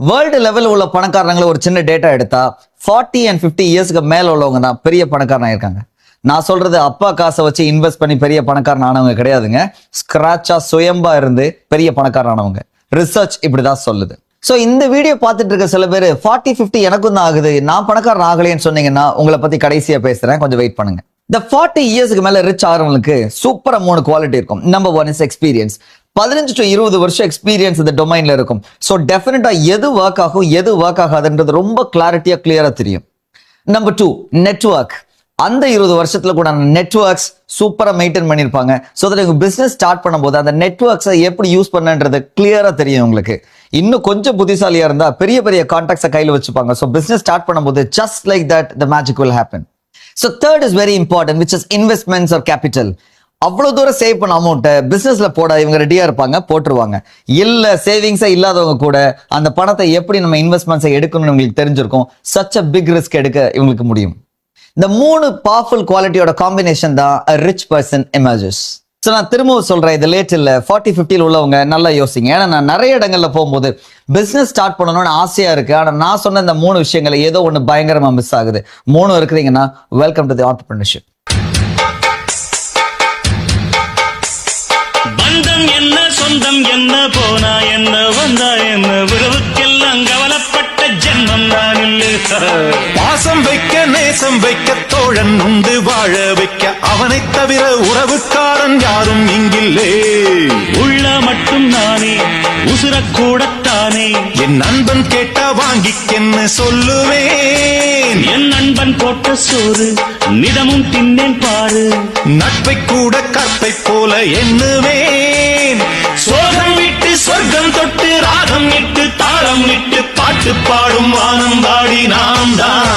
World level உள்ள பணக்காரங்களை ஒரு சின்ன டேட்டா எடுத்தா 40 and 50 இயர்ஸ்க்கு மேல உள்ளவங்க தான் பெரிய பணக்காரனா இருக்காங்க. நான் சொல்றது அப்பா காசை வச்சு இன்வெஸ்ட் பண்ணி பெரிய பணக்காரன் ஆனவங்க கிடையாதுங்க. ஸ்கிராச்சா சுயம்பா இருந்து பெரிய பணக்காரன் ஆனவங்க. ரிசர்ச் இப்படிதான் சொல்லுது. சோ இந்த வீடியோ பார்த்துட்டு இருக்க சில பேர் 40-50 எனக்கும் தான் ஆகுது, நான் பணக்காரன் ஆகலைன்னு சொன்னீங்கன்னா உங்களை பத்தி கடைசியா பேசுறேன், கொஞ்சம் வெயிட் பண்ணுங்க. இந்த 40 இயர்ஸ்க்கு மேல ரிச் ஆகிறவங்களுக்கு சூப்பரா 3 குவாலிட்டி இருக்கும். Number 1 is experience. 15 to 20 வருஷம் எக்ஸ்பீரியன்ஸ் இந்த டொமைன்ல இருக்கும். சோ டெஃபினட்டா எது ஒர்க் ஆகும் எது ஒர்க் ஆகாதுன்றது ரொம்ப கிளாரிட்டியா கிளியரா தெரியும். Number 2 network. அந்த 20 வருஷத்துல கூட நெட்வொர்க்ஸ் சூப்பரா மெயின்டைன் பண்ணிருப்பாங்க. சோ தட் உங்க பிசினஸ் ஸ்டார்ட் பண்ணும்போது அந்த நெட்வொர்க்ஸை எப்படி யூஸ் பண்ணன்றது கிளியரா தெரியும் உங்களுக்கு. இன்னும் கொஞ்சம் புத்திசாலியா இருந்தா பெரிய பெரிய கான்டாக்ட்ஸை கையில வச்சுப்பாங்க. சோ பிசினஸ் ஸ்டார்ட் பண்ணும்போது just like that the magic will happen. So third is very important, which is investments or capital. அவ்வளவு தூரம் சேவ் பண்ண அமௌண்ட்டை பிசினஸ்ல போட இவங்க ரெடியா இருப்பாங்க, போட்டுருவாங்க. இல்ல சேவிங்ஸே இல்லாதவங்க கூட அந்த பணத்தை எப்படி நம்ம இன்வெஸ்ட்மெண்ட்ஸை எடுக்கணும்னு உங்களுக்கு தெரிஞ்சிருக்கும். சச் அ பிக் ரிஸ்க் எடுக்க இவங்களுக்கு முடியும். இந்த 3 பவர்ஃபுல் குவாலிட்டியோட காம்பினேஷன் தான் a rich person emerges. So நான் திரும்பவும் சொல்றேன், இது லேட் இல்லை. 40-50 உள்ளவங்க நல்லா யோசிங்க. ஏன்னா நான் நிறைய இடங்கள்ல போகும்போது பிசினஸ் ஸ்டார்ட் பண்ணணும்னு ஆசையா இருக்கு, ஆனா நான் சொன்ன இந்த 3 விஷயங்களை ஏதோ ஒண்ணு பயங்கரமா மிஸ் ஆகுது. 3 இருக்கிறீங்கன்னா வெல்கம் டு தி ஆண்டர்பிரினர்ஷிப். பந்தம் என்ன சொந்தம் என்ன போனா என்ன வந்தா என்ன உறவுக்கெல்லாம் கவலைப்பட்ட ஜென்மம் நான் இல்லை. பாசம் வைக்க நேசம் வைக்க தோழன் உண்டு வாழ வைக்க அவனை தவிர உறவுக்காரன் யாரும் இங்கில்லே. உள்ள மட்டும் நானே உசுரக்கூடத்தானே என் நண்பன் கேட்டா வாங்கிக்கென்னு சொல்லுவேன். என் நண்பன் போட்ட சோறு நிதமும் தின்னேன் பாரு. நட்பை கூட கற்பை போல எண்ணுவேன். சோகம் விட்டு சொர்க்கம் தொட்டு ராகம் இட்டு தாளம் இட்டு பாட்டு பாடும் வானம் பாடி நாம் தான்